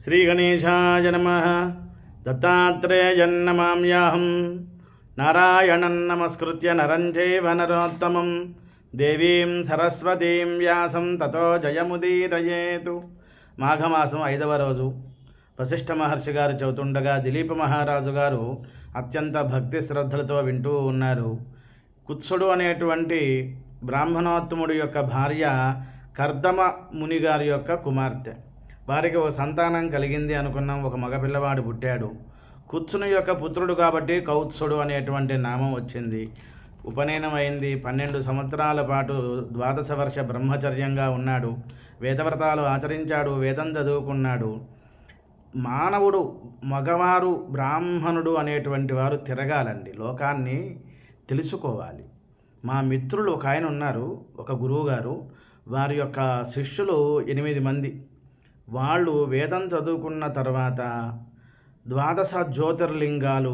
శ్రీగణేశాయ నమః. దత్తాత్రేయన్నమామ్యాహం. నారాయణం నమస్కృత్య నరం చైవ నరోత్తమం దేవీం సరస్వతీం వ్యాసం తతో జయముదీరయేతు. మాఘమాసం 5వ రోజు వశిష్ఠ మహర్షి గారు చెబుతుండగా దిలీప మహారాజు గారు అత్యంత భక్తి శ్రద్ధలతో వింటూ ఉన్నారు. కుత్సుడు అనేటువంటి బ్రాహ్మణోత్తముడి యొక్క భార్య కర్దమ ముని గారి యొక్క కుమార్తె. వారికి ఒక సంతానం కలిగింది అనుకున్నాం. ఒక మగపిల్లవాడు పుట్టాడు. కుత్సుని యొక్క పుత్రుడు కాబట్టి కౌత్సుడు అనేటువంటి నామం వచ్చింది. ఉపనయనం అయింది. 12 సంవత్సరాల పాటు 12 వర్ష బ్రహ్మచర్యంగా ఉన్నాడు. వేదవ్రతాలు ఆచరించాడు. వేదం చదువుకున్నాడు. మానవుడు మగవారు బ్రాహ్మణుడు అనేటువంటి వారు తిరగాలండి, లోకాన్ని తెలుసుకోవాలి. మా మిత్రులు ఒక ఆయన ఉన్నారు, ఒక గురువు గారు. వారి యొక్క శిష్యులు 8 మంది. వాళ్ళు వేదం చదువుకున్న తర్వాత 12 జ్యోతిర్లింగాలు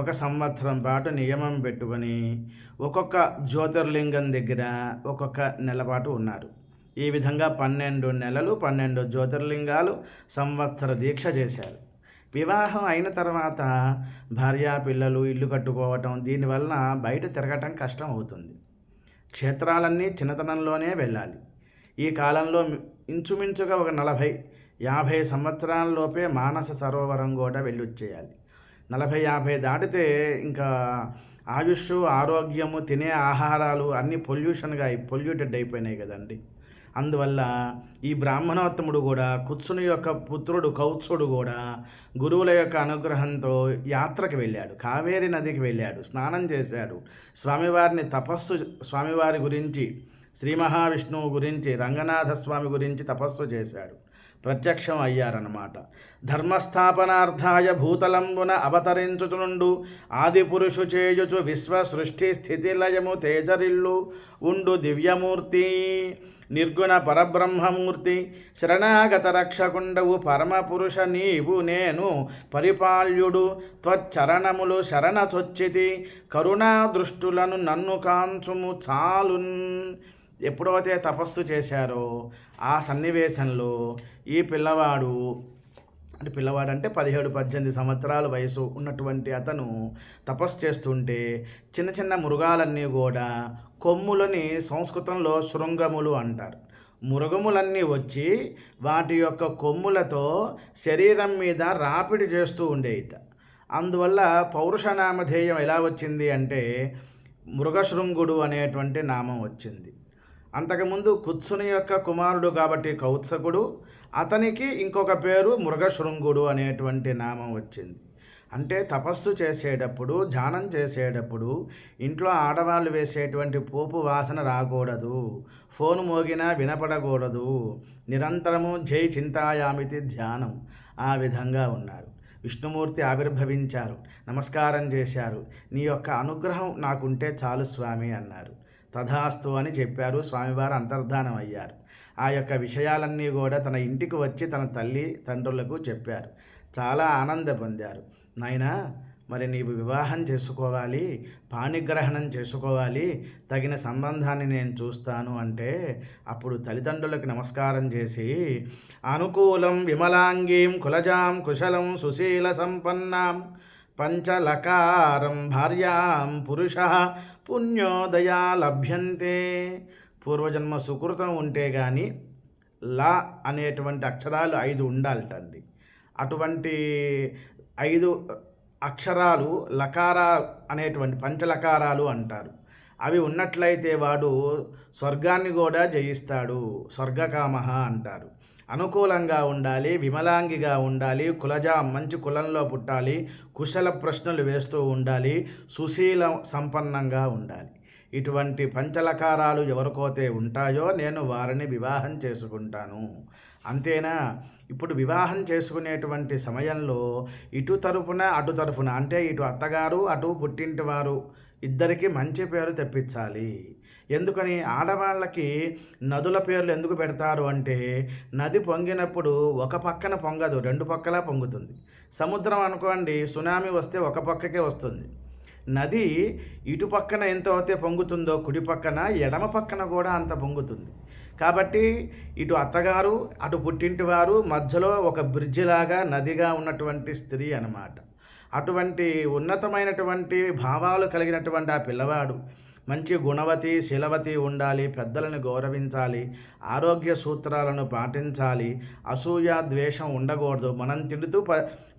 1 సంవత్సరం పాటు నియమం పెట్టుకొని ఒక్కొక్క జ్యోతిర్లింగం దగ్గర ఒక్కొక్క నెల పాటు ఉన్నారు. ఈ విధంగా 12 నెలలు 12 జ్యోతిర్లింగాలు సంవత్సర దీక్ష చేశారు. వివాహం అయిన తర్వాత భార్య పిల్లలు ఇల్లు కట్టుకోవటం, దీనివల్ల బయట తిరగటం కష్టం అవుతుంది. క్షేత్రాలన్నీ చిన్నతనంలోనే వెళ్ళాలి. ఈ కాలంలో ఇంచుమించుగా ఒక 40-50 సంవత్సరాలలోపే మానస సరోవరం కూడా వెళ్ళొచ్చేయాలి. 40-50 దాటితే ఇంకా ఆయుష్, ఆరోగ్యము, తినే ఆహారాలు అన్నీ పొల్యూటెడ్ అయిపోయినాయి కదండి. అందువల్ల ఈ బ్రాహ్మణోత్తముడు కూడా కుత్సుని యొక్క పుత్రుడు కౌత్సుడు కూడా గురువుల యొక్క అనుగ్రహంతో యాత్రకు వెళ్ళాడు. కావేరి నదికి వెళ్ళాడు, స్నానం చేశాడు. స్వామివారి గురించి, శ్రీ మహావిష్ణువు గురించి, రంగనాథ స్వామి గురించి తపస్సు చేశాడు. ప్రత్యక్షం అయ్యారన్నమాట. ధర్మస్థాపనార్థాయ భూతలంబున అవతరించుచునుండు ఆదిపురుషు చేయుచు విశ్వ సృష్టి స్థితిలయము తేజరిల్లు ఉండు దివ్యమూర్తి, నిర్గుణ పరబ్రహ్మమూర్తి, శరణాగత రక్షకుండవు పరమపురుష నీవు నేను పరిపాల్యుడు, త్వచ్చరణములు శరణచొచ్చితి, కరుణా దృష్టులను నన్ను కాంచుము చాలున్. ఎప్పుడైతే తపస్సు చేశారో ఆ సన్నివేశంలో ఈ పిల్లవాడు అంటే 17-18 సంవత్సరాల వయసు ఉన్నటువంటి అతను తపస్సు చేస్తుంటే చిన్న చిన్న మృగాలన్నీ కూడా కొమ్ములని సంస్కృతంలో శృంగములు అంటారు. మృగములన్నీ వచ్చి వాటి యొక్క కొమ్ములతో శరీరం మీద రాపిడి చేస్తూ ఉండేట. అందువల్ల పౌరుషనామధేయం ఎలా వచ్చింది అంటే మృగశృంగుడు అనేటువంటి నామం వచ్చింది. అంతకుముందు కుత్సుని యొక్క కుమారుడు కాబట్టి కౌత్సకుడు, అతనికి ఇంకొక పేరు మృగశృంగుడు అనేటువంటి నామం వచ్చింది. అంటే తపస్సు చేసేటప్పుడు, ధ్యానం చేసేటప్పుడు ఇంట్లో ఆడవాళ్ళు వేసేటువంటి పోపు వాసన రాకూడదు, ఫోను మోగినా వినపడకూడదు, నిరంతరము జై చింతాయామితి ధ్యానం. ఆ విధంగా ఉన్నారు. విష్ణుమూర్తి ఆవిర్భవించారు, నమస్కారం చేశారు. నీ యొక్క అనుగ్రహం నాకుంటే చాలు స్వామి అన్నారు. తథాస్తు అని చెప్పారు. స్వామివారు అంతర్ధానం అయ్యారు. ఆ యొక్క విషయాలన్నీ కూడా తన ఇంటికి వచ్చి తన తల్లి తండ్రులకు చెప్పారు. చాలా ఆనంద పొందారు. నాయనా, మరి నీవు వివాహం చేసుకోవాలి, పాణిగ్రహణం చేసుకోవాలి, తగిన సంబంధాన్ని నేను చూస్తాను అంటే అప్పుడు తల్లిదండ్రులకు నమస్కారం చేసి అనుకూలం విమలాంగీం కులజాం కుశలం సుశీల సంపన్నాం పంచలకారం భార్యాం పురుష పుణ్యోదయా లభ్యంతే. పూర్వజన్మ సుకృతం ఉంటే కానీ లా అనేటువంటి అక్షరాలు 5 ఉండాలటండి. అటువంటి 5 అక్షరాలు లకారా అనేటువంటి పంచలకారాలు అంటారు. అవి ఉన్నట్లయితే వాడు స్వర్గాన్ని కూడా జయిస్తాడు, స్వర్గకామః అంటారు. అనుకూలంగా ఉండాలి, విమలాంగిగా ఉండాలి, కులజా మంచి కులంలో పుట్టాలి, కుశల ప్రశ్నలు వేస్తూ ఉండాలి, సుశీల సంపన్నంగా ఉండాలి. ఇటువంటి పంచలకారాలు ఎవరికైతే ఉంటాయో నేను వారిని వివాహం చేసుకుంటాను. అంతేనా? ఇప్పుడు వివాహం చేసుకునేటువంటి సమయంలో ఇటు తరపున అటు తరపున అంటే ఇటు అత్తగారు అటు పుట్టింటి వారు ఇద్దరికి మంచి పేరు తెప్పించాలి. ఎందుకని ఆడవాళ్ళకి నదుల పేర్లు ఎందుకు పెడతారు అంటే నది పొంగినప్పుడు ఒక పక్కన పొంగదు, 2 పక్కలా పొంగుతుంది. సముద్రం అనుకోండి, సునామీ వస్తే ఒక పక్కకే వస్తుంది. నది ఇటు పక్కన ఎంత అయితే పొంగుతుందో కుడి పక్కన ఎడమ పక్కన కూడా అంత పొంగుతుంది. కాబట్టి ఇటు అత్తగారు అటు పుట్టింటి వారు మధ్యలో ఒక బ్రిడ్జిలాగా నదిగా ఉన్నటువంటి స్త్రీ అన్నమాట. అటువంటి ఉన్నతమైనటువంటి భావాలు కలిగినటువంటి ఆ పిల్లవాడు మంచి గుణవతి శీలవతి ఉండాలి, పెద్దలను గౌరవించాలి, ఆరోగ్య సూత్రాలను పాటించాలి, అసూయ ద్వేషం ఉండకూడదు.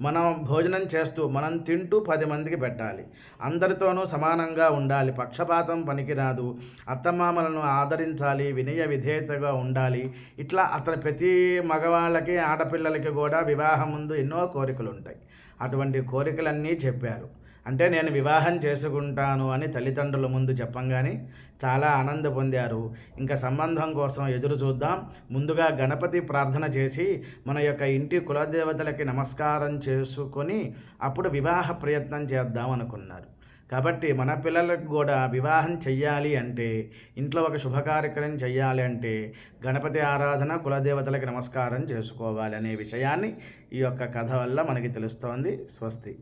మనం భోజనం చేస్తూ మనం తింటూ 10 మందికి పెట్టాలి, అందరితోనూ సమానంగా ఉండాలి, పక్షపాతం పనికిరాదు, అత్తమామలను ఆదరించాలి, వినయ విధేయతగా ఉండాలి. ఇట్లా అతని ప్రతి మగవాళ్ళకి ఆడపిల్లలకి కూడా వివాహం ముందు ఎన్నో కోరికలు ఉంటాయి. అటువంటి కోరికలన్నీ చెప్పారు. అంటే నేను వివాహం చేసుకుంటాను అని తల్లిదండ్రుల ముందు చెప్పంగానే చాలా ఆనంద పొందారు. ఇంకా సంబంధం కోసం ఎదురు చూద్దాం, ముందుగా గణపతి ప్రార్థన చేసి మన యొక్క ఇంటి కులదేవతలకి నమస్కారం చేసుకొని అప్పుడు వివాహ ప్రయత్నం చేద్దాం అనుకున్నారు. కాబట్టి మన పిల్లలకు కూడా వివాహం చెయ్యాలి అంటే, ఇంట్లో ఒక శుభకార్యక్రమం చెయ్యాలి అంటే గణపతి ఆరాధన, కులదేవతలకి నమస్కారం చేసుకోవాలి అనే విషయాన్ని ఈ యొక్క కథ వల్ల మనకి తెలుస్తోంది. స్వస్తి.